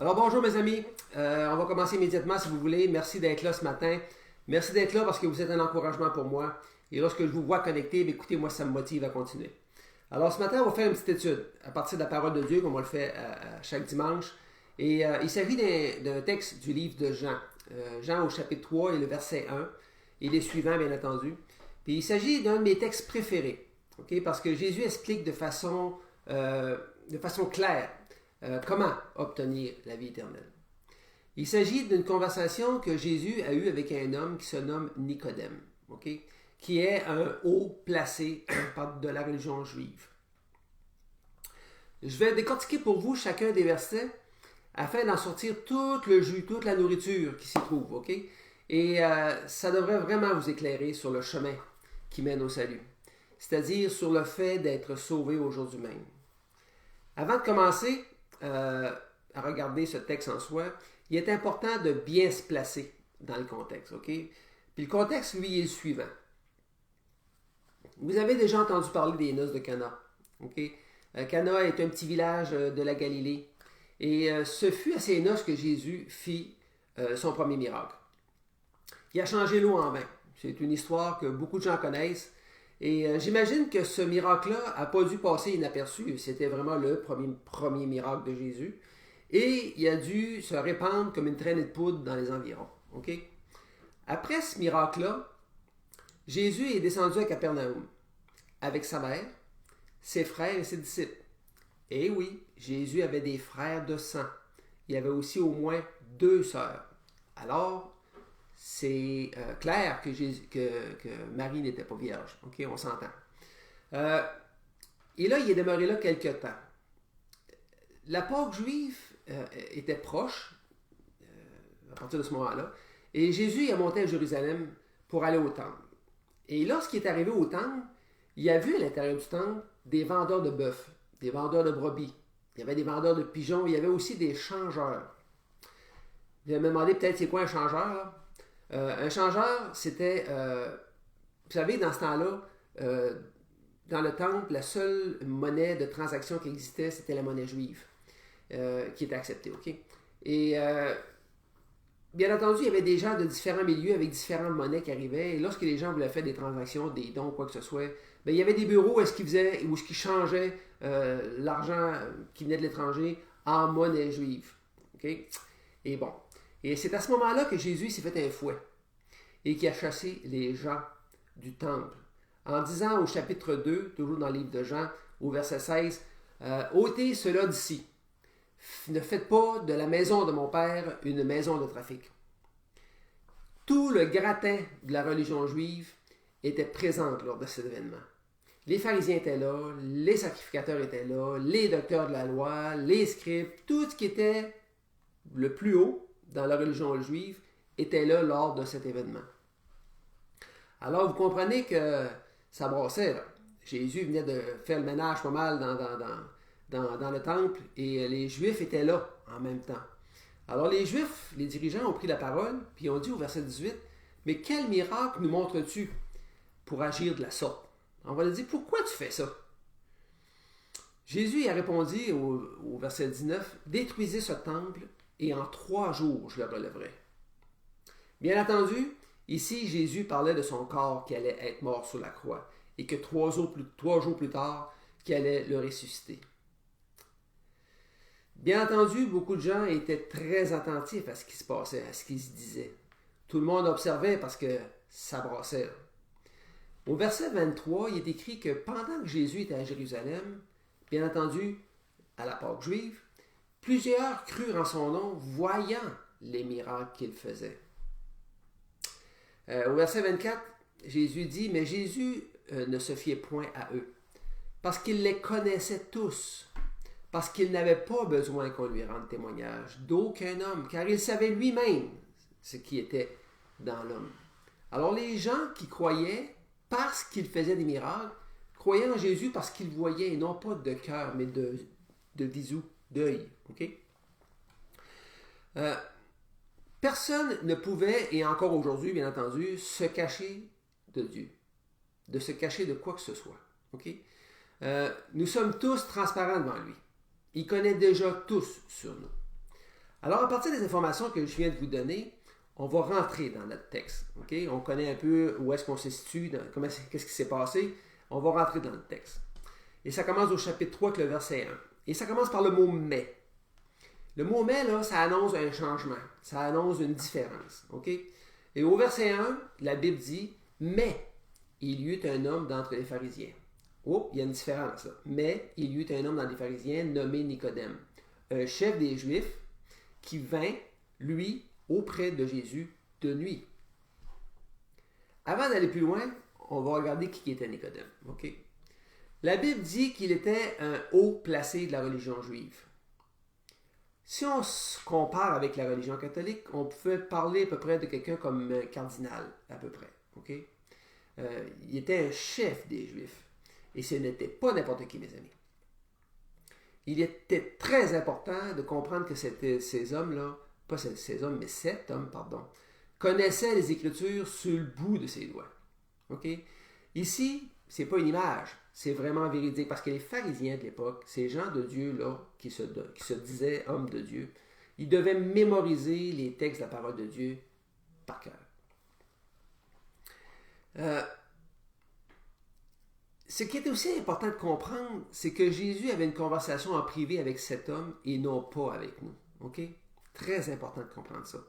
Alors bonjour mes amis, on va commencer immédiatement si vous voulez. Merci d'être là ce matin. Merci d'être là parce que vous êtes un encouragement pour moi. Et lorsque je vous vois connecté, écoutez, moi ça me motive à continuer. Alors ce matin, on va faire une petite étude à partir de la parole de Dieu, comme on le fait chaque dimanche. Et il s'agit d'un texte du livre de Jean. Jean au chapitre 3 et le verset 1 et les suivants bien entendu. Puis il s'agit d'un de mes textes préférés, okay? Parce que Jésus explique de façon claire comment obtenir la vie éternelle. Il s'agit d'une conversation que Jésus a eue avec un homme qui se nomme Nicodème, okay? Qui est un haut placé de la religion juive. Je vais décortiquer pour vous chacun des versets afin d'en sortir tout le jus, toute la nourriture qui s'y trouve. Okay? Et ça devrait vraiment vous éclairer sur le chemin qui mène au salut, c'est-à-dire sur le fait d'être sauvé au jour du même. Avant de commencer à regarder ce texte en soi, il est important de bien se placer dans le contexte. Okay? Puis le contexte, lui, est le suivant. Vous avez déjà entendu parler des noces de Cana. Okay? Cana est un petit village de la Galilée. Et ce fut à ces noces que Jésus fit son premier miracle. Il a changé l'eau en vin. C'est une histoire que beaucoup de gens connaissent. Et j'imagine que ce miracle-là n'a pas dû passer inaperçu. C'était vraiment le premier miracle de Jésus. Et il a dû se répandre comme une traînée de poudre dans les environs. Okay? Après ce miracle-là, Jésus est descendu à Capernaum avec sa mère, ses frères et ses disciples. Et oui, Jésus avait des frères de sang. Il y avait aussi au moins 2 sœurs. Alors, c'est clair que Marie n'était pas vierge. OK, on s'entend. Et là, il est demeuré là quelque temps. La Pâque juive était proche à partir de ce moment-là. Et Jésus est monté à Jérusalem pour aller au temple. Et lorsqu'il est arrivé au temple, il a vu à l'intérieur du temple des vendeurs de bœufs, des vendeurs de brebis. Il y avait des vendeurs de pigeons, il y avait aussi des changeurs. Vous allez me demander peut-être c'est quoi un changeur, là? Un changeur, c'était, vous savez, dans ce temps-là, dans le temple, la seule monnaie de transaction qui existait, c'était la monnaie juive, qui était acceptée. Okay? Et bien entendu, il y avait des gens de différents milieux avec différentes monnaies qui arrivaient. Et lorsque les gens voulaient faire des transactions, des dons, quoi que ce soit, bien, il y avait des bureaux où ils changeaient l'argent qui venait de l'étranger en monnaie juive. Okay? Et bon. Et c'est à ce moment-là que Jésus s'est fait un fouet et qui a chassé les gens du temple. En disant au chapitre 2, toujours dans le livre de Jean, au verset 16, « Ôtez cela d'ici. Ne faites pas de la maison de mon Père une maison de trafic. » Tout le gratin de la religion juive était présent lors de cet événement. Les pharisiens étaient là, les sacrificateurs étaient là, les docteurs de la loi, les scribes, tout ce qui était le plus haut dans la religion juive était là lors de cet événement. Alors vous comprenez que ça brassait. Là. Jésus venait de faire le ménage pas mal dans le temple et les Juifs étaient là en même temps. Alors les Juifs, les dirigeants ont pris la parole puis ont dit au verset 18, « Mais quel miracle nous montres-tu pour agir de la sorte? » On va lui dire, « Pourquoi tu fais ça? » Jésus a répondu au verset 19, « Détruisez ce temple et en 3 jours je le relèverai. » Bien entendu, ici Jésus parlait de son corps qui allait être mort sur la croix et que 3 jours plus tard, qui allait le ressusciter. Bien entendu, beaucoup de gens étaient très attentifs à ce qui se passait, à ce qui se disait. Tout le monde observait parce que ça brassait. Au verset 23, il est écrit que pendant que Jésus était à Jérusalem, bien entendu, à la Pâque juive, plusieurs crurent en son nom, voyant les miracles qu'il faisait. Au verset 24, Jésus dit, « Mais Jésus ne se fiait point à eux, parce qu'il les connaissait tous, parce qu'il n'avait pas besoin qu'on lui rende témoignage d'aucun homme, car il savait lui-même ce qui était dans l'homme. » Alors les gens qui croyaient, parce qu'il faisait des miracles, croyaient en Jésus parce qu'ils voyaient, et non pas de cœur, mais de visu, d'œil. Okay? Personne ne pouvait, et encore aujourd'hui, bien entendu, se cacher de Dieu, de se cacher de quoi que ce soit. Okay? Nous sommes tous transparents devant lui. Il connaît déjà tous sur nous. Alors, à partir des informations que je viens de vous donner, on va rentrer dans notre texte. Okay? On connaît un peu où est-ce qu'on se situe, qu'est-ce qui s'est passé. On va rentrer dans le texte. Et ça commence au chapitre 3 avec le verset 1. Et ça commence par le mot « mais ». Le mot « mais », là, ça annonce un changement. Ça annonce une différence. Okay? Et au verset 1, la Bible dit « mais il y eut un homme d'entre les pharisiens ». Oh, il y a une différence là. « Mais il y eut un homme d'entre les pharisiens nommé Nicodème, un chef des Juifs, qui vint, lui, auprès de Jésus de nuit. » Avant d'aller plus loin, on va regarder qui était Nicodème. Okay? La Bible dit qu'il était un haut placé de la religion juive. Si on se compare avec la religion catholique, on pouvait parler à peu près de quelqu'un comme un cardinal, à peu près. Okay? Il était un chef des Juifs. Et ce n'était pas n'importe qui, mes amis. Il était très important de comprendre que ces hommes-là, pas ces hommes, mais cet homme, pardon, connaissaient les Écritures sur le bout de ses doigts. Okay? Ici, ce n'est pas une image, c'est vraiment véridique, parce que les pharisiens de l'époque, ces gens de Dieu là, qui se disaient hommes de Dieu, ils devaient mémoriser les textes de la parole de Dieu par cœur. Ce qui est aussi important de comprendre, c'est que Jésus avait une conversation en privé avec cet homme et non pas avec nous. Okay? Très important de comprendre ça.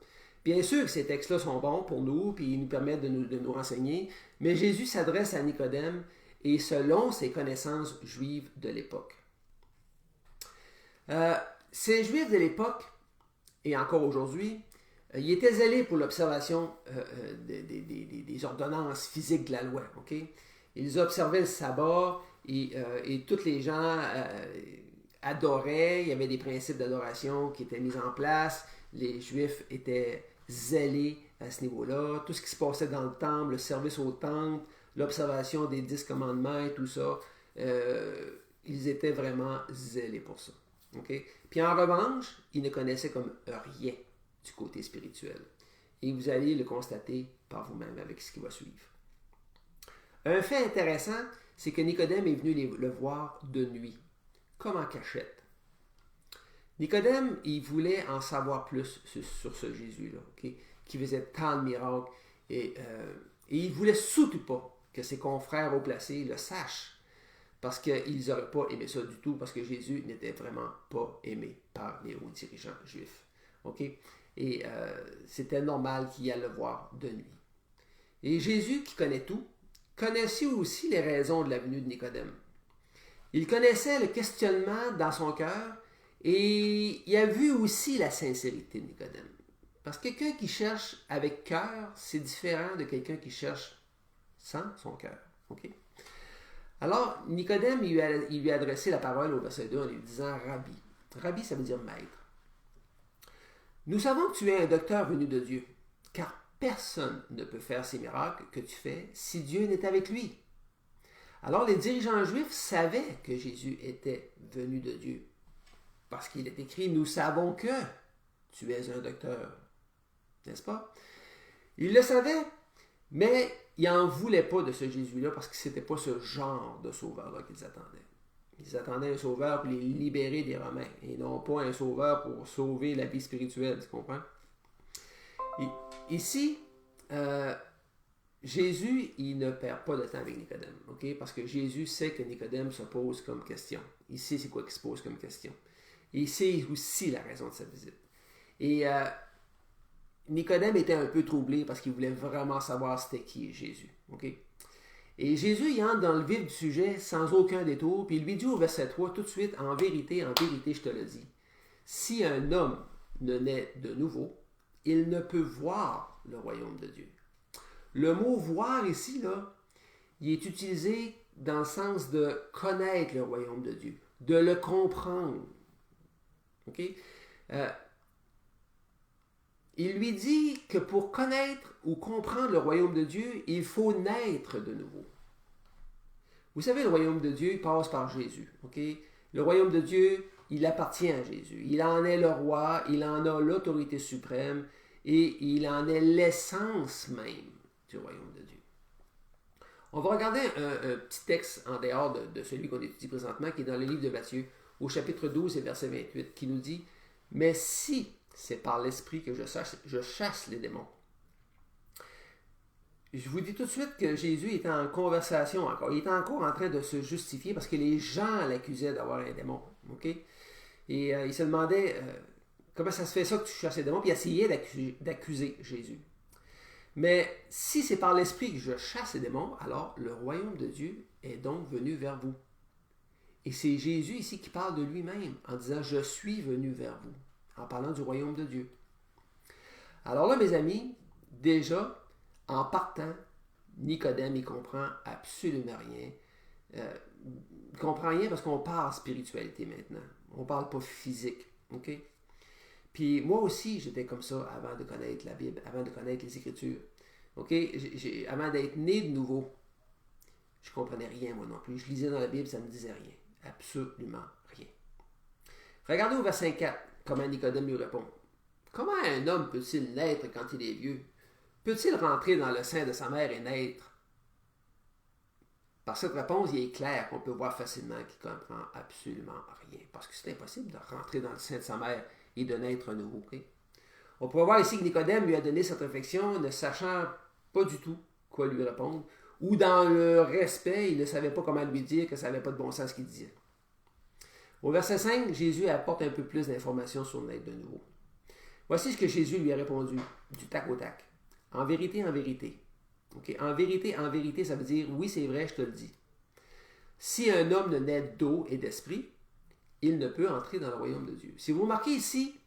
Bien sûr que ces textes-là sont bons pour nous, puis ils nous permettent de nous renseigner, mais Jésus s'adresse à Nicodème et selon ses connaissances juives de l'époque. Ces Juifs de l'époque, et encore aujourd'hui, ils étaient zélés pour l'observation des ordonnances physiques de la loi. Okay? Ils observaient le sabbat et tous les gens adoraient. Il y avait des principes d'adoration qui étaient mis en place. Les Juifs étaient zélés à ce niveau-là. Tout ce qui se passait dans le temple, le service au temple, l'observation des 10 commandements et tout ça, ils étaient vraiment zélés pour ça. Okay? Puis en revanche, ils ne connaissaient comme rien du côté spirituel. Et vous allez le constater par vous-même avec ce qui va suivre. Un fait intéressant, c'est que Nicodème est venu le voir de nuit, comme en cachette. Nicodème, il voulait en savoir plus sur ce Jésus-là, okay, qui faisait tant de miracles, et il ne voulait surtout pas que ses confrères haut placés le sachent, parce qu'ils n'auraient pas aimé ça du tout, parce que Jésus n'était vraiment pas aimé par les hauts dirigeants juifs. Okay? Et c'était normal qu'il aille le voir de nuit. Et Jésus, qui connaît tout, connaissait aussi les raisons de la venue de Nicodème. Il connaissait le questionnement dans son cœur et il a vu aussi la sincérité de Nicodème. Parce que quelqu'un qui cherche avec cœur, c'est différent de quelqu'un qui cherche sans son cœur. Okay? Alors, Nicodème, il lui a adressé la parole au verset 2 en lui disant « Rabbi ». Rabbi, ça veut dire maître. Nous savons que tu es un docteur venu de Dieu, car personne ne peut faire ces miracles que tu fais si Dieu n'est avec lui. Alors les dirigeants juifs savaient que Jésus était venu de Dieu, parce qu'il est écrit « Nous savons que tu es un docteur ». N'est-ce pas? Ils le savaient, mais ils n'en voulaient pas de ce Jésus-là, parce que ce n'était pas ce genre de sauveur-là qu'ils attendaient. Ils attendaient un sauveur pour les libérer des Romains, et non pas un sauveur pour sauver la vie spirituelle, tu comprends? Et ici, Jésus, il ne perd pas de temps avec Nicodème, okay? Parce que Jésus sait que Nicodème se pose comme question. Il sait c'est quoi qu'il se pose comme question. Et il sait aussi la raison de sa visite. Et Nicodème était un peu troublé parce qu'il voulait vraiment savoir c'était qui Jésus. Okay? Et Jésus, il entre dans le vif du sujet sans aucun détour, puis il lui dit au verset 3 tout de suite, en vérité, je te le dis, si un homme ne naît de nouveau, il ne peut voir le royaume de Dieu. Le mot voir ici, là, il est utilisé dans le sens de connaître le royaume de Dieu, de le comprendre. Okay? Il lui dit que pour connaître ou comprendre le royaume de Dieu, il faut naître de nouveau. Vous savez, le royaume de Dieu passe par Jésus. Okay? Le royaume de Dieu, il appartient à Jésus. Il en est le roi, il en a l'autorité suprême et il en est l'essence même du royaume de Dieu. On va regarder un petit texte en dehors de celui qu'on étudie présentement, qui est dans le livre de Matthieu, au chapitre 12 et verset 28, qui nous dit « Mais si c'est par l'Esprit que je chasse les démons. Je vous dis tout de suite que Jésus était en conversation encore. Il était encore en train de se justifier parce que les gens l'accusaient d'avoir un démon. OK? Et il se demandait comment ça se fait ça que tu chasses les démons, puis il essayait d'accuser Jésus. Mais si c'est par l'Esprit que je chasse les démons, alors le royaume de Dieu est donc venu vers vous. Et c'est Jésus ici qui parle de lui-même en disant « Je suis venu vers vous », en parlant du royaume de Dieu. Alors là, mes amis, déjà, en partant, Nicodème, il comprend absolument rien. Il comprend rien parce qu'on parle spiritualité maintenant. On parle pas physique. OK? Puis moi aussi, j'étais comme ça avant de connaître la Bible, avant de connaître les Écritures. OK? Avant d'être né de nouveau, je comprenais rien moi non plus. Je lisais dans la Bible, ça ne me disait rien. Absolument rien. Regardez au verset 4, comment Nicodème lui répond. Comment un homme peut-il naître quand il est vieux? Peut-il rentrer dans le sein de sa mère et naître? Par cette réponse, il est clair qu'on peut voir facilement qu'il ne comprend absolument rien. Parce que c'est impossible de rentrer dans le sein de sa mère et de naître à nouveau. Okay? On pourrait voir ici que Nicodème lui a donné cette réflexion ne sachant pas du tout quoi lui répondre, ou dans le respect, il ne savait pas comment lui dire que ça n'avait pas de bon sens ce qu'il disait. Au verset 5, Jésus apporte un peu plus d'informations sur naître de nouveau. Voici ce que Jésus lui a répondu, du tac au tac. En vérité, en vérité. Okay? En vérité, ça veut dire, oui, c'est vrai, je te le dis. Si un homme ne naît d'eau et d'esprit, il ne peut entrer dans le royaume de Dieu. Si vous remarquez ici,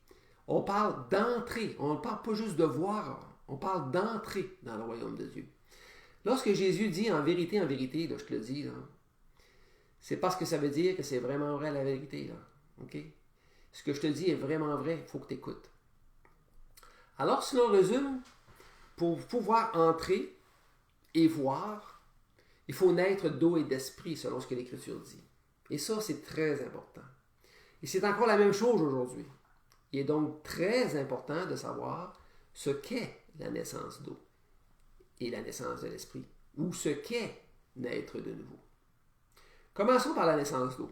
on parle d'entrer. On ne parle pas juste de voir. On parle d'entrer dans le royaume de Dieu. Lorsque Jésus dit en vérité, là, je te le dis, là, c'est parce que ça veut dire que c'est vraiment vrai la vérité. Là. Okay? Ce que je te dis est vraiment vrai, il faut que tu écoutes. Alors, si l'on résume, pour pouvoir entrer et voir, il faut naître d'eau et d'esprit, selon ce que l'Écriture dit. Et ça, c'est très important. Et c'est encore la même chose aujourd'hui. Il est donc très important de savoir ce qu'est la naissance d'eau et la naissance de l'esprit, ou ce qu'est naître de nouveau. Commençons par la naissance d'eau.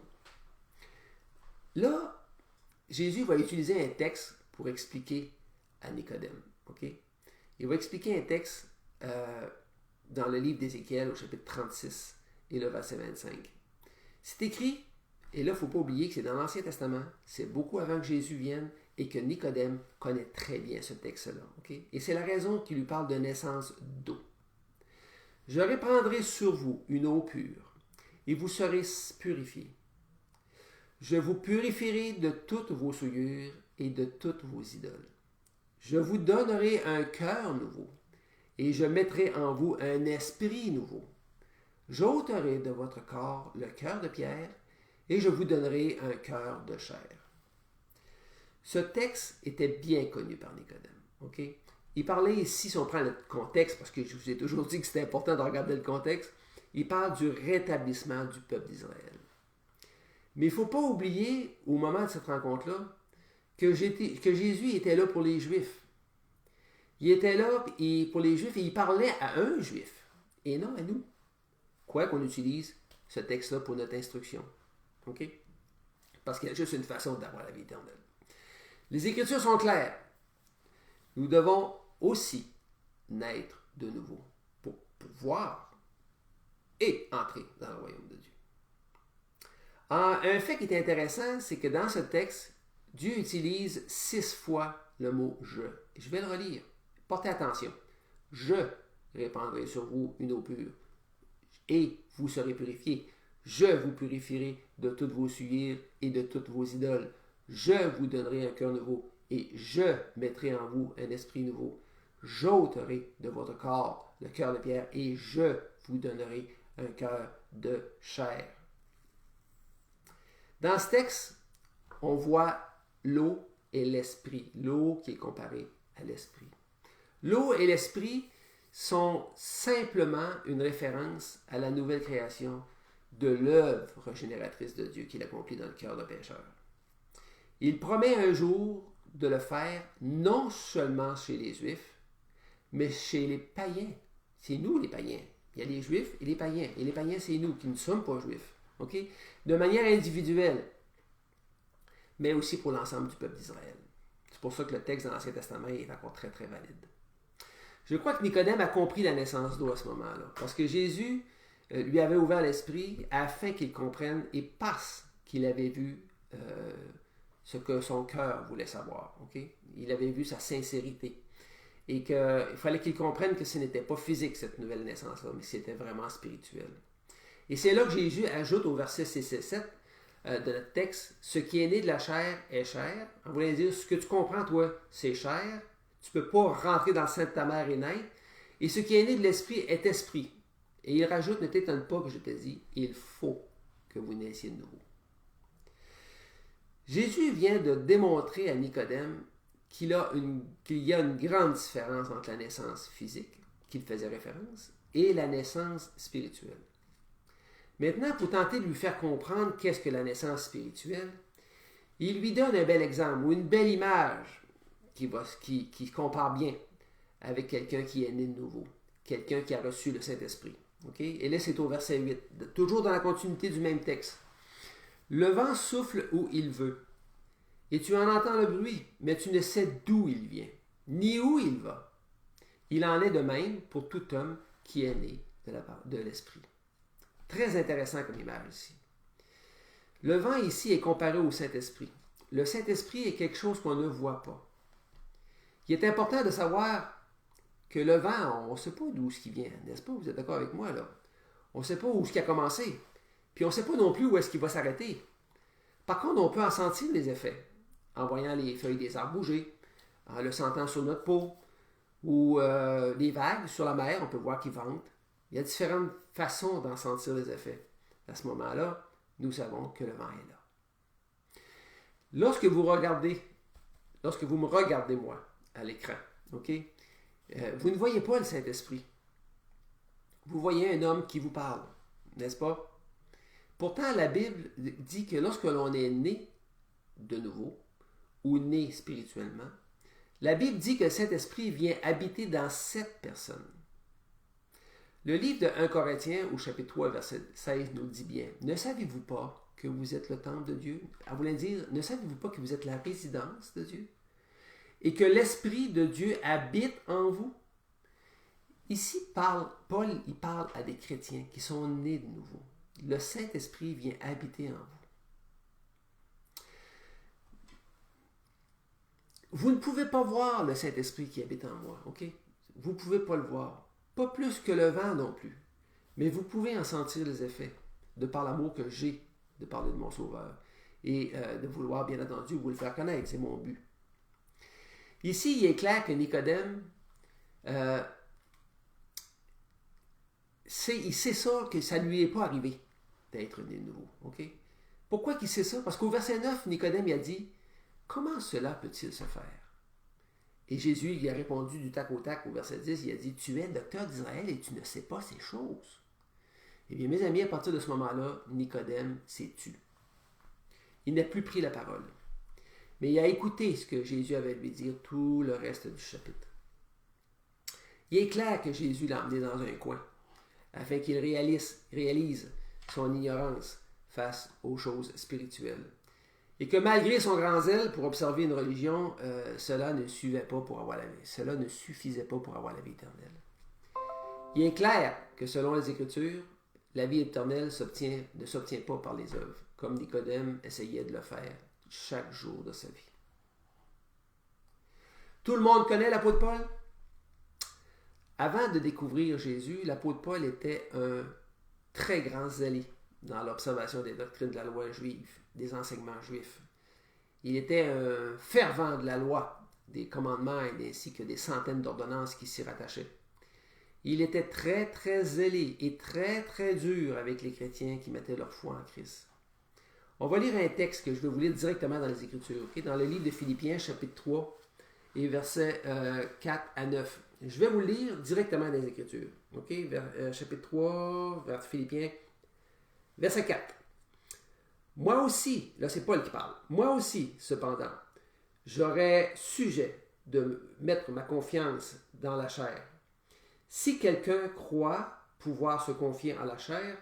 Là, Jésus va utiliser un texte pour expliquer à Nicodème. Okay? Il va expliquer un texte dans le livre d'Ézéchiel au chapitre 36 et le verset 25. C'est écrit, et là, il ne faut pas oublier que c'est dans l'Ancien Testament, c'est beaucoup avant que Jésus vienne et que Nicodème connaît très bien ce texte-là. Okay? Et c'est la raison qu'il lui parle de naissance d'eau. Je répandrai sur vous une eau pure et vous serez purifiés. Je vous purifierai de toutes vos souillures et de toutes vos idoles. Je vous donnerai un cœur nouveau, et je mettrai en vous un esprit nouveau. J'ôterai de votre corps le cœur de pierre, et je vous donnerai un cœur de chair. Ce texte était bien connu par Nicodème. Okay? Il parlait ici, si on prend le contexte, parce que je vous ai toujours dit que c'était important de regarder le contexte, il parle du rétablissement du peuple d'Israël. Mais il ne faut pas oublier, au moment de cette rencontre-là, que Jésus était là pour les Juifs. Il était là pour les Juifs et il parlait à un Juif et non à nous. Quoi qu'on utilise ce texte-là pour notre instruction. OK? Parce qu'il y a juste une façon d'avoir la vie éternelle. Les Écritures sont claires. Nous devons aussi naître de nouveau pour pouvoir et entrer dans le royaume de Dieu. Un fait qui est intéressant, c'est que dans ce texte, Dieu utilise 6 fois le mot « je ». Je vais le relire. Portez attention. « Je répandrai sur vous une eau pure, et vous serez purifiés. Je vous purifierai de toutes vos souillures et de toutes vos idoles. Je vous donnerai un cœur nouveau, et je mettrai en vous un esprit nouveau. J'ôterai de votre corps le cœur de pierre, et je vous donnerai un cœur de chair. » Dans ce texte, on voit l'eau et l'esprit. L'eau qui est comparée à l'esprit. L'eau et l'esprit sont simplement une référence à la nouvelle création de l'œuvre régénératrice de Dieu qu'il accomplit dans le cœur d'un pécheur. Il promet un jour de le faire non seulement chez les Juifs, mais chez les païens. C'est nous les païens. Il y a les Juifs et les païens. Et les païens, c'est nous qui ne sommes pas Juifs. Okay? De manière individuelle, mais aussi pour l'ensemble du peuple d'Israël. Tu pour ça que le texte dans l'Ancien Testament est encore très, très valide. Je crois que Nicodème a compris la naissance d'eau à ce moment-là, parce que Jésus lui avait ouvert l'esprit afin qu'il comprenne et parce qu'il avait vu ce que son cœur voulait savoir. Okay? Il avait vu sa sincérité. Et qu'il fallait qu'il comprenne que ce n'était pas physique, cette nouvelle naissance-là, mais c'était vraiment spirituel. Et c'est là que Jésus ajoute au verset 6 et 7 de notre texte, « Ce qui est né de la chair est chair ». En voulant dire, ce que tu comprends, toi, c'est chair. Tu ne peux pas rentrer dans le sein de ta mère et naître. Et ce qui est né de l'esprit est esprit. Et il rajoute, ne t'étonne pas que je te dis, il faut que vous naissiez de nouveau. Jésus vient de démontrer à Nicodème qu'il y a une grande différence entre la naissance physique, qu'il faisait référence, et la naissance spirituelle. Maintenant, pour tenter de lui faire comprendre qu'est-ce que la naissance spirituelle, il lui donne un bel exemple ou une belle image qui se compare bien avec quelqu'un qui est né de nouveau, quelqu'un qui a reçu le Saint-Esprit. Okay? Et là, c'est au verset 8, toujours dans la continuité du même texte. « Le vent souffle où il veut. Et tu en entends le bruit, mais tu ne sais d'où il vient, ni où il va. Il en est de même pour tout homme qui est né de l'Esprit. » Très intéressant comme image ici. Le vent ici est comparé au Saint-Esprit. Le Saint-Esprit est quelque chose qu'on ne voit pas. Il est important de savoir que le vent, on ne sait pas d'où ce qui vient, n'est-ce pas? Vous êtes d'accord avec moi, là? On ne sait pas où ce qui a commencé. Puis on ne sait pas non plus où est-ce qu'il va s'arrêter. Par contre, on peut en sentir les effets en voyant les feuilles des arbres bouger, en le sentant sur notre peau, ou les vagues sur la mer, on peut voir qu'ils ventent. Il y a différentes façons d'en sentir les effets. À ce moment-là, nous savons que le vent est là. Lorsque vous me regardez, moi, à l'écran, ok, vous ne voyez pas le Saint-Esprit. Vous voyez un homme qui vous parle, n'est-ce pas? Pourtant, la Bible dit que lorsque l'on est né de nouveau, ou né spirituellement, la Bible dit que le Saint-Esprit vient habiter dans cette personne. Le livre de 1 Corinthiens, au chapitre 3, verset 16, nous dit bien, « Ne savez-vous pas que vous êtes le temple de Dieu? » À vouloir dire, « Ne savez-vous pas que vous êtes la résidence de Dieu? Et que l'Esprit de Dieu habite en vous? » Ici, Paul il parle à des chrétiens qui sont nés de nouveau. Le Saint-Esprit vient habiter en vous. Vous ne pouvez pas voir le Saint-Esprit qui habite en moi, ok? Vous ne pouvez pas le voir. Pas plus que le vent non plus. Mais vous pouvez en sentir les effets, de par l'amour que j'ai de parler de mon Sauveur. Et de vouloir, bien entendu, vous le faire connaître, c'est mon but. Ici, il est clair que Nicodème, il sait ça, que ça ne lui est pas arrivé d'être né de nouveau, ok? Pourquoi qu'il sait ça? Parce qu'au verset 9, Nicodème il a dit, « Comment cela peut-il se faire? » Et Jésus lui a répondu du tac au tac au verset 10, il a dit, « Tu es docteur d'Israël et tu ne sais pas ces choses. » Eh bien, mes amis, à partir de ce moment-là, Nicodème s'est tu. Il n'a plus pris la parole. Mais il a écouté ce que Jésus avait à lui dire tout le reste du chapitre. Il est clair que Jésus l'a emmené dans un coin, afin qu'il réalise son ignorance face aux choses spirituelles. Et que malgré son grand zèle pour observer une religion, cela ne suffisait pas pour avoir la vie éternelle. Il est clair que selon les Écritures, la vie éternelle ne s'obtient pas par les œuvres, comme Nicodème essayait de le faire chaque jour de sa vie. Tout le monde connaît l'apôtre Paul? Avant de découvrir Jésus, l'apôtre Paul était un très grand zélé dans l'observation des doctrines de la loi juive, des enseignements juifs. Il était un fervent de la loi, des commandements ainsi que des centaines d'ordonnances qui s'y rattachaient. Il était très, très zélé et très, très dur avec les chrétiens qui mettaient leur foi en Christ. On va lire un texte que je vais vous lire directement dans les Écritures, okay? Dans le livre de Philippiens, chapitre 3, et versets 4 à 9. Je vais vous le lire directement dans les Écritures. Okay? Chapitre 3, vers Philippiens, verset 4. Moi aussi, là c'est Paul qui parle, moi aussi, cependant, j'aurais sujet de mettre ma confiance dans la chair. Si quelqu'un croit pouvoir se confier en la chair,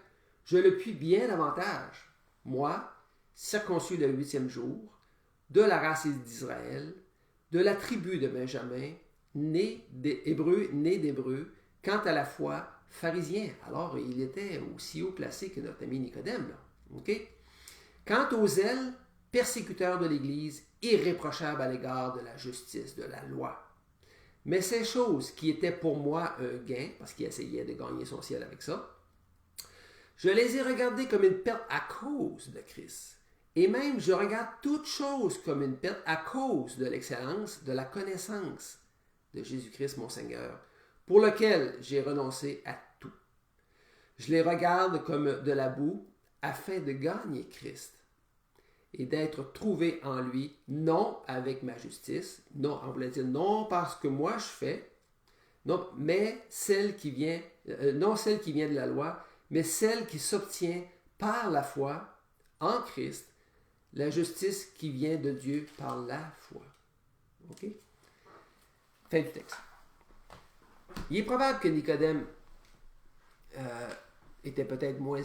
je le puis bien davantage. Moi, circoncis le 8e jour, de la race d'Israël, de la tribu de Benjamin, né d'Hébreux, quant à la foi, pharisien. Alors, il était aussi haut placé que notre ami Nicodème. Là. Okay? Quant au zèle, persécuteur de l'Église, irréprochable à l'égard de la justice, de la loi. Mais ces choses qui étaient pour moi un gain, parce qu'il essayait de gagner son ciel avec ça, je les ai regardées comme une perte à cause de Christ. Et même, je regarde toutes choses comme une perte à cause de l'excellence, de la connaissance de Jésus-Christ, mon Seigneur, pour lequel j'ai renoncé à tout. Je les regarde comme de la boue, afin de gagner Christ et d'être trouvé en lui, non avec ma justice, non, on voulait dire non parce que moi je fais, non, mais celle qui vient, non celle qui vient de la loi, mais celle qui s'obtient par la foi en Christ, la justice qui vient de Dieu par la foi. OK? Fin du texte. Il est probable que Nicodème était peut-être moins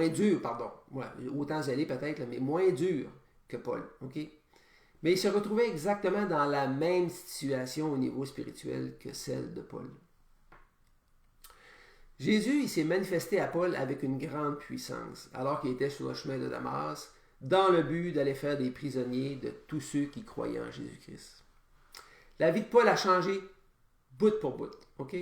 dur, ouais, autant zélé peut-être, mais moins dur que Paul. OK? Mais il se retrouvait exactement dans la même situation au niveau spirituel que celle de Paul. Jésus, il s'est manifesté à Paul avec une grande puissance, alors qu'il était sur le chemin de Damas, dans le but d'aller faire des prisonniers de tous ceux qui croyaient en Jésus-Christ. La vie de Paul a changé bout pour bout. OK?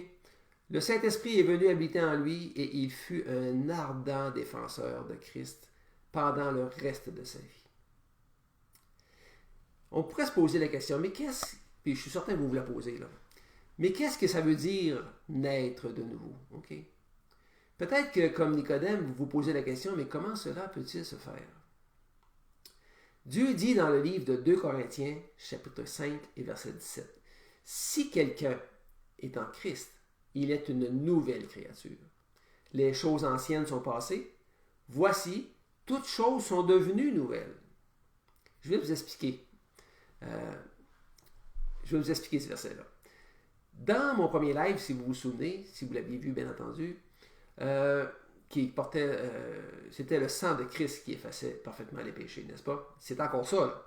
Le Saint-Esprit est venu habiter en lui et il fut un ardent défenseur de Christ pendant le reste de sa vie. On pourrait se poser la question, mais qu'est-ce, puis je suis certain que vous la posez là, mais qu'est-ce que ça veut dire naître de nouveau? OK? Peut-être que comme Nicodème, vous vous posez la question, mais comment cela peut-il se faire? Dieu dit dans le livre de 2 Corinthiens, chapitre 5 et verset 17, « Si quelqu'un est en Christ, il est une nouvelle créature. Les choses anciennes sont passées. Voici, toutes choses sont devenues nouvelles. » Je vais vous expliquer. Ce verset-là. Dans mon premier live, si vous vous souvenez, si vous l'aviez vu bien entendu, c'était le sang de Christ qui effaçait parfaitement les péchés, n'est-ce pas? C'est encore ça. Là.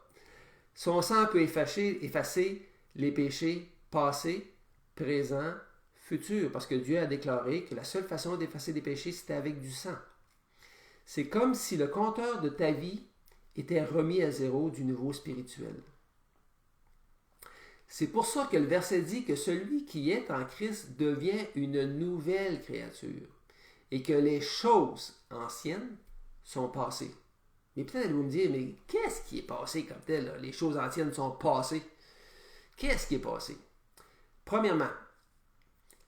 Son sang peut effacer les péchés passés, présents, futurs, parce que Dieu a déclaré que la seule façon d'effacer des péchés, c'était avec du sang. C'est comme si le compteur de ta vie était remis à zéro du niveau spirituel. C'est pour ça que le verset dit que celui qui est en Christ devient une nouvelle créature et que les choses anciennes sont passées. Mais peut-être allez-vous me dire, mais qu'est-ce qui est passé comme tel? Là? Les choses anciennes sont passées. Qu'est-ce qui est passé? Premièrement,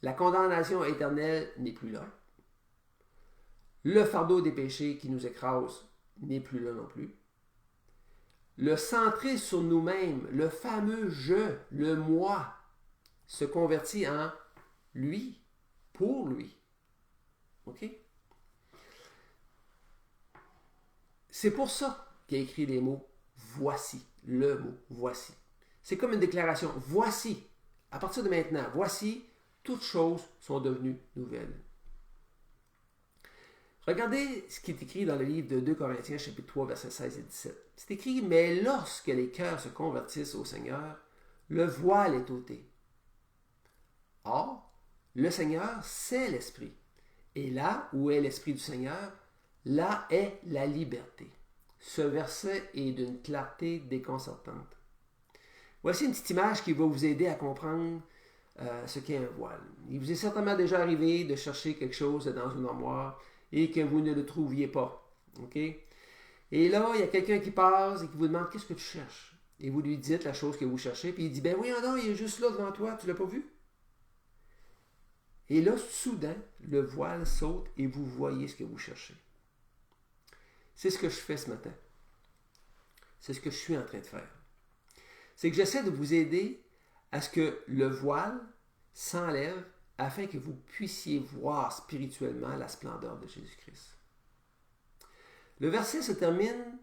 la condamnation éternelle n'est plus là. Le fardeau des péchés qui nous écrase n'est plus là non plus. Le centrer sur nous-mêmes, le fameux je, le moi, se convertit en lui, pour lui. OK? C'est pour ça qu'il a écrit les mots voici, le mot voici. C'est comme une déclaration. Voici, à partir de maintenant, voici, toutes choses sont devenues nouvelles. Regardez ce qui est écrit dans le livre de 2 Corinthiens, chapitre 3, versets 16 et 17. C'est écrit, mais lorsque les cœurs se convertissent au Seigneur, le voile est ôté. Or, le Seigneur, c'est l'Esprit. Et là où est l'Esprit du Seigneur, là est la liberté. Ce verset est d'une clarté déconcertante. Voici une petite image qui va vous aider à comprendre ce qu'est un voile. Il vous est certainement déjà arrivé de chercher quelque chose dans une armoire et que vous ne le trouviez pas. OK? Et là, il y a quelqu'un qui passe et qui vous demande « Qu'est-ce que tu cherches? » Et vous lui dites la chose que vous cherchez, puis il dit « Ben oui, non, il est juste là devant toi, tu ne l'as pas vu? » Et là, soudain, le voile saute et vous voyez ce que vous cherchez. C'est ce que je fais ce matin. C'est ce que je suis en train de faire. C'est que j'essaie de vous aider à ce que le voile s'enlève afin que vous puissiez voir spirituellement la splendeur de Jésus-Christ. Le verset se termine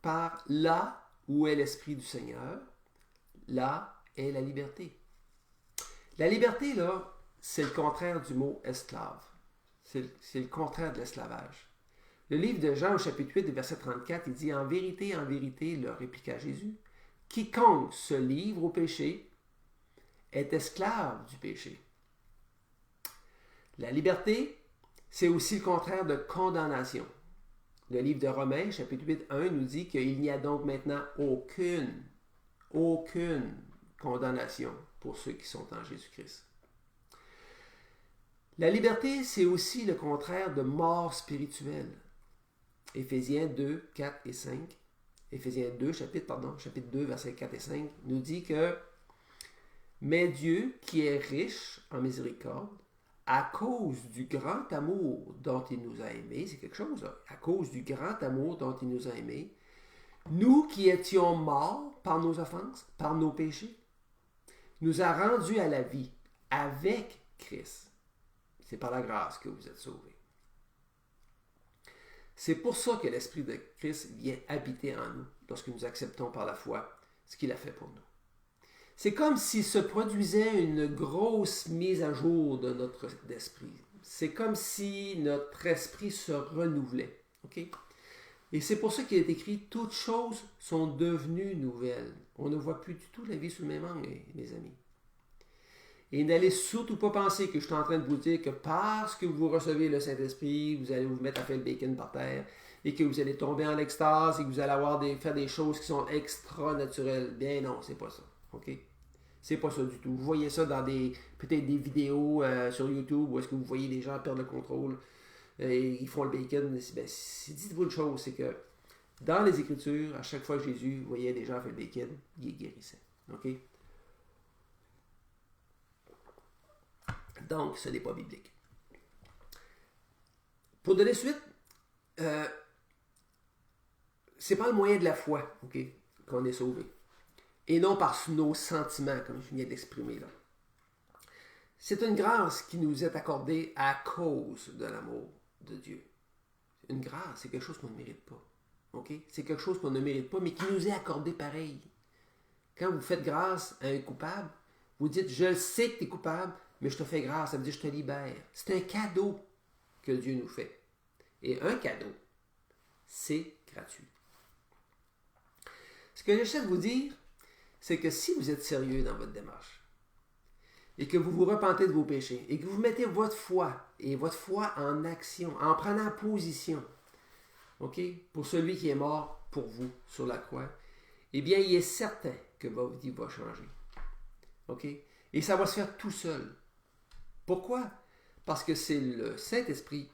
par « là où est l'Esprit du Seigneur, là est la liberté ». La liberté, là, c'est le contraire du mot « esclave ». C'est le contraire de l'esclavage. Le livre de Jean, au chapitre 8, verset 34, il dit « En vérité, leur répliqua Jésus, quiconque se livre au péché est esclave du péché. La liberté, c'est aussi le contraire de condamnation. Le livre de Romains, chapitre 8, 1, nous dit qu'il n'y a donc maintenant aucune condamnation pour ceux qui sont en Jésus-Christ. La liberté, c'est aussi le contraire de mort spirituelle. Éphésiens 2, 4 et 5, Éphésiens 2, chapitre 2, versets 4 et 5, nous dit que « Mais Dieu, qui est riche en miséricorde, à cause du grand amour dont il nous a aimés, c'est quelque chose, là, à cause du grand amour dont il nous a aimés, nous qui étions morts par nos offenses, par nos péchés, nous a rendus à la vie avec Christ. » C'est par la grâce que vous êtes sauvés. C'est pour ça que l'Esprit de Christ vient habiter en nous lorsque nous acceptons par la foi ce qu'il a fait pour nous. C'est comme s'il se produisait une grosse mise à jour de notre esprit. C'est comme si notre esprit se renouvelait. Okay? Et c'est pour ça qu'il est écrit « Toutes choses sont devenues nouvelles ». On ne voit plus du tout la vie sous le même angle, mes amis. Et n'allez surtout pas penser que je suis en train de vous dire que parce que vous recevez le Saint-Esprit, vous allez vous mettre à faire le bacon par terre et que vous allez tomber en extase et que vous allez faire des choses qui sont extra-naturelles. Bien non, c'est pas ça. OK? C'est pas ça du tout. Vous voyez ça dans peut-être des vidéos sur YouTube où est-ce que vous voyez des gens perdre le contrôle et ils font le bacon. Dites-vous une chose, c'est que dans les Écritures, à chaque fois que Jésus voyait des gens faire le bacon, il les guérissait. OK? Donc, ce n'est pas biblique. Pour donner suite, c'est par le moyen de la foi, okay, qu'on est sauvé. Et non par nos sentiments, comme je viens de l'exprimer là. C'est une grâce qui nous est accordée à cause de l'amour de Dieu. Une grâce, c'est quelque chose qu'on ne mérite pas. Okay? C'est quelque chose qu'on ne mérite pas, mais qui nous est accordé pareil. Quand vous faites grâce à un coupable, vous dites « Je sais que tu es coupable, mais je te fais grâce, ça veut dire je te libère. » C'est un cadeau que Dieu nous fait. Et un cadeau, c'est gratuit. Ce que j'essaie de vous dire, c'est que si vous êtes sérieux dans votre démarche, et que vous vous repentez de vos péchés, et que vous mettez votre foi, et votre foi en action, en prenant position, okay, pour celui qui est mort pour vous sur la croix, eh bien, il est certain que votre vie va changer. Okay? Et ça va se faire tout seul. Pourquoi? Parce que c'est le Saint-Esprit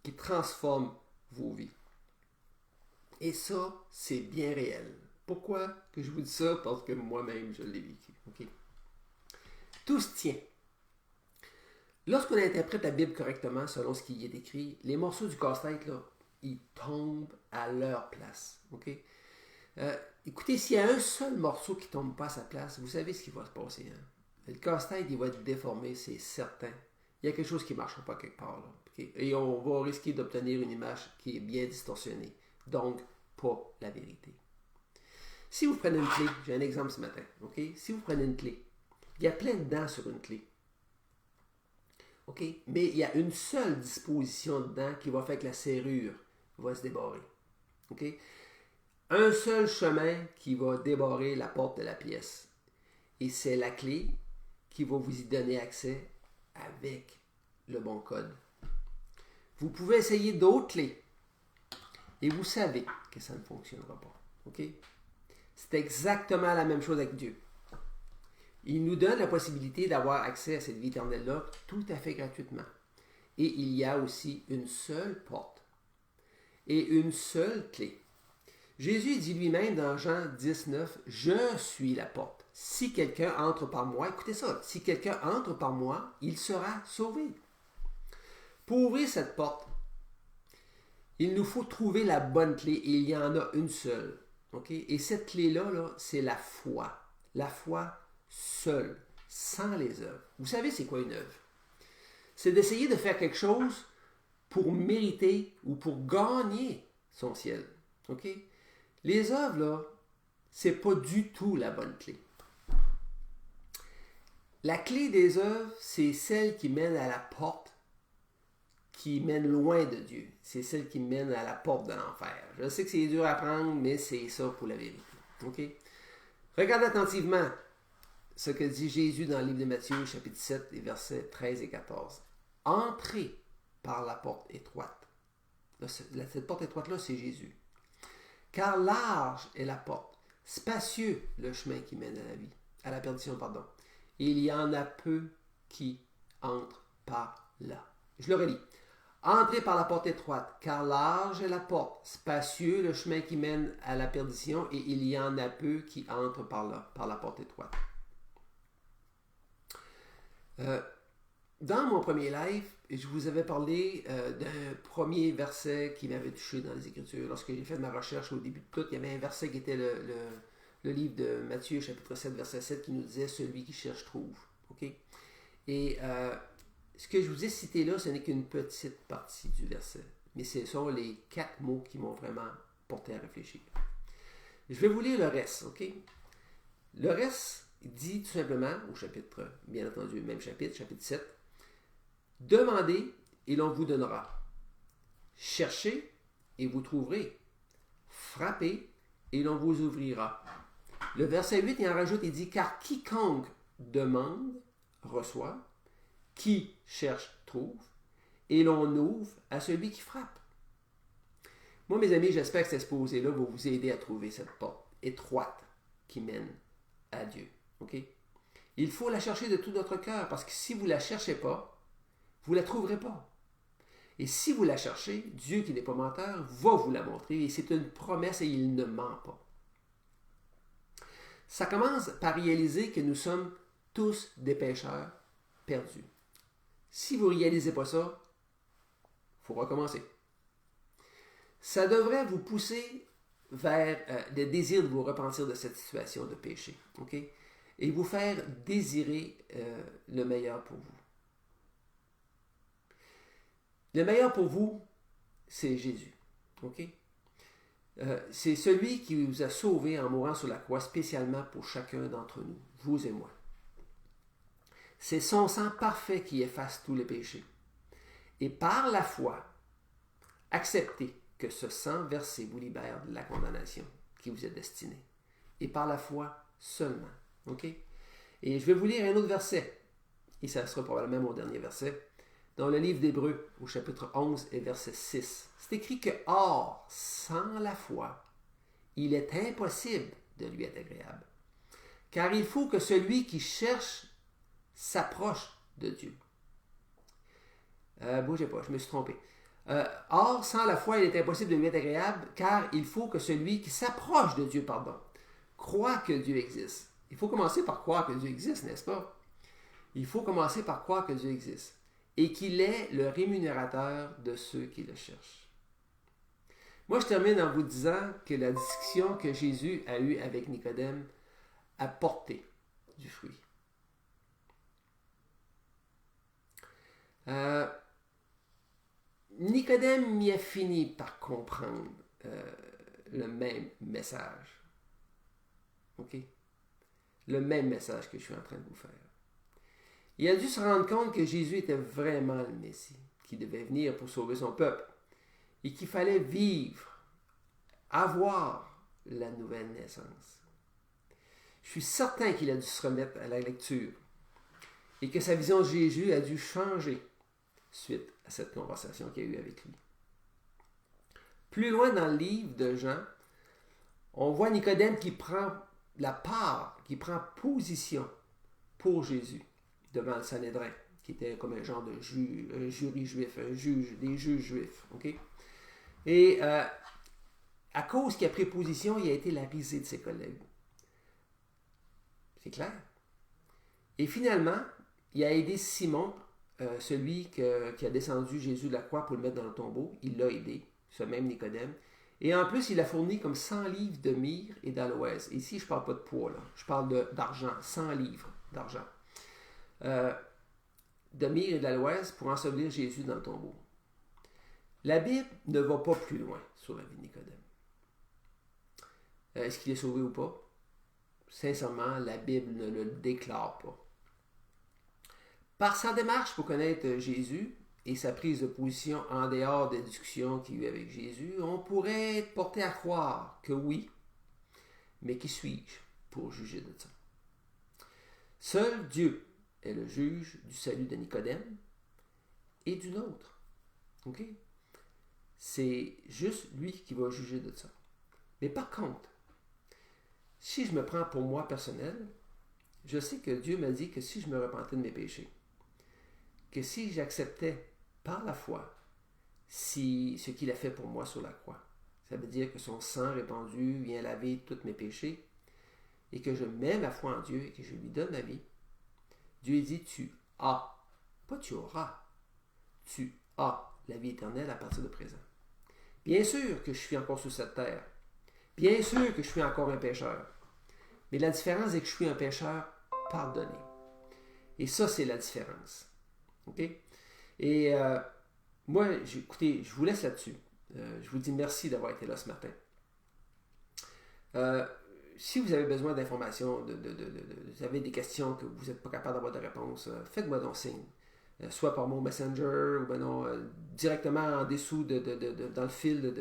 qui transforme vos vies. Et ça, c'est bien réel. Pourquoi que je vous dis ça? Parce que moi-même, je l'ai vécu. Okay? Tout se tient. Lorsqu'on interprète la Bible correctement, selon ce qui y est écrit, les morceaux du casse-tête, là, ils tombent à leur place. Okay? Écoutez, s'il y a un seul morceau qui ne tombe pas à sa place, vous savez ce qui va se passer. Hein? Le casse-tête, il va être déformé, c'est certain. Il y a quelque chose qui ne marchera pas quelque part. Là, okay? Et on va risquer d'obtenir une image qui est bien distorsionnée. Donc, pas la vérité. Si vous prenez une clé, j'ai un exemple ce matin. Okay? Si vous prenez une clé, il y a plein de dents sur une clé. Okay? Mais il y a une seule disposition dedans qui va faire que la serrure va se débarrer. Okay? Un seul chemin qui va débarrer la porte de la pièce. Et c'est la clé qui va vous y donner accès avec le bon code. Vous pouvez essayer d'autres clés. Et vous savez que ça ne fonctionnera pas. Okay? C'est exactement la même chose avec Dieu. Il nous donne la possibilité d'avoir accès à cette vie éternelle-là tout à fait gratuitement. Et il y a aussi une seule porte et une seule clé. Jésus dit lui-même dans Jean 19, « Je suis la porte. Si quelqu'un entre par moi, écoutez ça, si quelqu'un entre par moi, il sera sauvé. » Pour ouvrir cette porte, il nous faut trouver la bonne clé et il y en a une seule. Okay? Et cette clé-là, là, c'est la foi. La foi seule, sans les œuvres. Vous savez c'est quoi une œuvre? C'est d'essayer de faire quelque chose pour mériter ou pour gagner son ciel. Okay? Les œuvres, là, c'est pas du tout la bonne clé. La clé des œuvres, c'est celle qui mène à la porte, qui mène loin de Dieu. C'est celle qui mène à la porte de l'enfer. Je sais que c'est dur à apprendre, mais c'est ça pour la vérité. Okay? Regardez attentivement ce que dit Jésus dans le livre de Matthieu, chapitre 7, et versets 13 et 14. Entrez par la porte étroite. Là, cette porte étroite-là, c'est Jésus. Car large est la porte, spacieux le chemin qui mène à la vie, à la perdition, pardon. Et il y en a peu qui entrent par là. Je le relis. Entrez par la porte étroite, car large est la porte, spacieux le chemin qui mène à la perdition, et il y en a peu qui entrent par là, par la porte étroite. Dans mon premier live, je vous avais parlé d'un premier verset qui m'avait touché dans les Écritures. Lorsque j'ai fait ma recherche au début de tout, il y avait un verset qui était le livre de Matthieu, chapitre 7, verset 7, qui nous disait « Celui qui cherche trouve ». Okay? Et ce que je vous ai cité là, ce n'est qu'une petite partie du verset. Mais ce sont les 4 mots qui m'ont vraiment porté à réfléchir. Je vais vous lire le reste. Okay? Le reste dit tout simplement, au chapitre, bien entendu, même chapitre 7, « Demandez et l'on vous donnera. Cherchez et vous trouverez. Frappez et l'on vous ouvrira. » Le verset 8, il en rajoute, il dit « Car quiconque demande, reçoit. Qui cherche, trouve. Et l'on ouvre à celui qui frappe. » Moi, mes amis, j'espère que cet exposé-là va vous aider à trouver cette porte étroite qui mène à Dieu. Okay? Il faut la chercher de tout notre cœur, parce que si vous ne la cherchez pas, vous ne la trouverez pas. Et si vous la cherchez, Dieu qui n'est pas menteur va vous la montrer, et c'est une promesse et il ne ment pas. Ça commence par réaliser que nous sommes tous des pécheurs perdus. Si vous ne réalisez pas ça, il faut recommencer. Ça devrait vous pousser vers le désir de vous repentir de cette situation de péché. Okay? Et vous faire désirer le meilleur pour vous. Le meilleur pour vous, c'est Jésus. Okay? C'est celui qui vous a sauvés en mourant sur la croix, spécialement pour chacun d'entre nous, vous et moi. C'est son sang parfait qui efface tous les péchés. Et par la foi, acceptez que ce sang versé vous libère de la condamnation qui vous est destinée. Et par la foi seulement. Okay? Et je vais vous lire un autre verset. Et ça sera probablement mon dernier verset. Dans le livre d'Hébreux, au chapitre 11 et verset 6. C'est écrit que « Or, sans la foi, il est impossible de lui être agréable. Car il faut que celui qui cherche s'approche de Dieu. » Bougez pas, je me suis trompé. Or, sans la foi, il est impossible de lui être agréable, car il faut que celui qui s'approche de Dieu, croit que Dieu existe. Il faut commencer par croire que Dieu existe, n'est-ce pas? Il faut commencer par croire que Dieu existe et qu'il est le rémunérateur de ceux qui le cherchent. Moi, je termine en vous disant que la discussion que Jésus a eue avec Nicodème a porté du fruit. Nicodème y a fini par comprendre le même message. OK? Le même message que je suis en train de vous faire. Il a dû se rendre compte que Jésus était vraiment le Messie, qui devait venir pour sauver son peuple, et qu'il fallait vivre, avoir la nouvelle naissance. Je suis certain qu'il a dû se remettre à la lecture, et que sa vision de Jésus a dû changer suite à cette conversation qu'il a eue avec lui. Plus loin dans le livre de Jean, on voit Nicodème qui prend la part, qui prend position pour Jésus devant le Sanhédrin, qui était comme un genre de jury juif, des juges juifs. Okay? Et à cause qu'il a pris position, il a été la risée de ses collègues. C'est clair? Et finalement, il a aidé Simon, celui qui a descendu Jésus de la croix pour le mettre dans le tombeau. Il l'a aidé, ce même Nicodème. Et en plus, il a fourni comme 100 livres de myrrhe et d'aloès. Ici, je ne parle pas de poids, là. Je parle d'argent, 100 livres d'argent. De myrrhe et d'aloès pour ensevelir Jésus dans le tombeau. La Bible ne va pas plus loin sur la vie de Nicodème. Est-ce qu'il est sauvé ou pas? Sincèrement, la Bible ne le déclare pas. Par sa démarche pour connaître Jésus et sa prise de position en dehors des discussions qu'il y a eu avec Jésus, on pourrait être porté à croire que oui, mais qui suis-je pour juger de ça. Seul Dieu est le juge du salut de Nicodème et du nôtre. OK? C'est juste lui qui va juger de ça. Mais par contre, si je me prends pour moi personnel, je sais que Dieu m'a dit que si je me repentais de mes péchés, que si j'acceptais par la foi ce qu'il a fait pour moi sur la croix, ça veut dire que son sang répandu vient laver tous mes péchés, et que je mets ma foi en Dieu et que je lui donne ma vie, Dieu dit tu as, pas tu auras, tu as la vie éternelle à partir de présent. Bien sûr que je suis encore sur cette terre, bien sûr que je suis encore un pécheur, mais la différence est que je suis un pécheur pardonné. Et ça, c'est la différence. OK? Et moi, écoutez, je vous laisse là-dessus. Je vous dis merci d'avoir été là ce matin. Si vous avez besoin d'informations, vous avez des questions que vous n'êtes pas capable d'avoir de réponse, faites-moi donc signe. Soit par mon Messenger ou directement en dessous dans le fil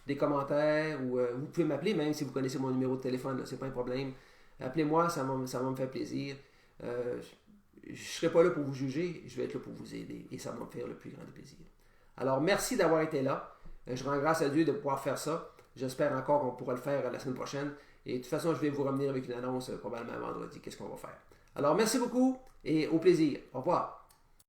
des commentaires, ou vous pouvez m'appeler même si vous connaissez mon numéro de téléphone, c'est pas un problème. Appelez-moi, ça va me faire plaisir. Je ne serai pas là pour vous juger, je vais être là pour vous aider et ça va me faire le plus grand plaisir. Alors, merci d'avoir été là. Je rends grâce à Dieu de pouvoir faire ça. J'espère encore qu'on pourra le faire la semaine prochaine. Et de toute façon, je vais vous revenir avec une annonce probablement vendredi. Qu'est-ce qu'on va faire? Alors, merci beaucoup et au plaisir. Au revoir.